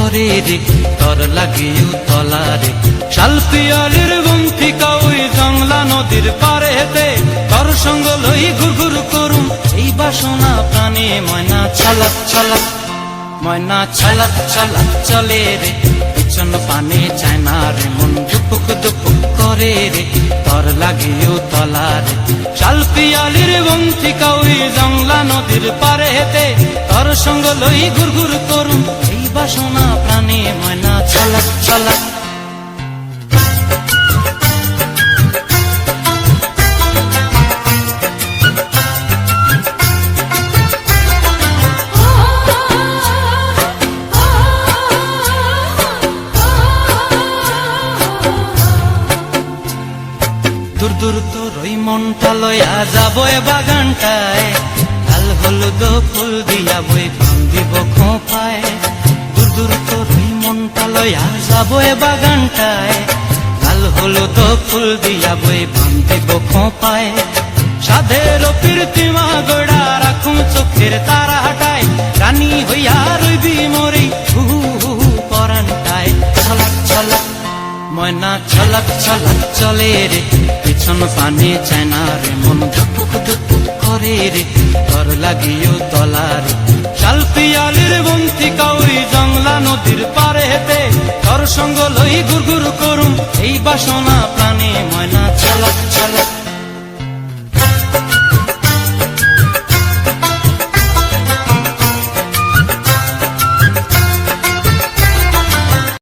করে রে তর লাগিও তলারে শাল পিয়ালির বন্থিকা ওই জংলা নদীর পারে হেতে তর সঙ্গ লই ঘুরঘুর করুম এই বাসনা প্রাণে ময়না ছলক ছলক ময়না ছলক ছলক চলে রে পিছন পানে চায় না রে মন দুপুক দুপুক করে রে তর লাগিও তলারে শাল পিয়ালির বন্থিকা ওই জংলা নদীর পারে হেতে তর সঙ্গ লই ঘুরঘুর করুম এই বাসনা প্রাণে ময়না ছলক ছলক দূর দূর তোর ওই মনটা লয়া যাবো এ বাগানটায় লাল হলুদ ফুল দিয়া বই পান দিব খোঁপায় দূর দূর তোর ওই মনটা লয়া যাবো এ বাগানটায় লাল হলুদ ফুল দিয়া বই পান দিব খোঁপায় সাধের প্রীতিমা গোড়া রাখুম চোখের তারা হাটায় রানী হইয়া রইবি মরি হু হু পরানটায় ছলক ছলক ময়না ছলক ছলক চলে রে পিছন পানে চায় না রে মন ধুপুক ধুপুক করে রে তর লাগিও তলারে শাল পিয়ালির বন্থিকা ওই জংলা নদীর পারে হেতে তর সঙ্গ লই ঘুরঘুর করুম এই বাসনা প্রাণে ময়না ছলক ছলক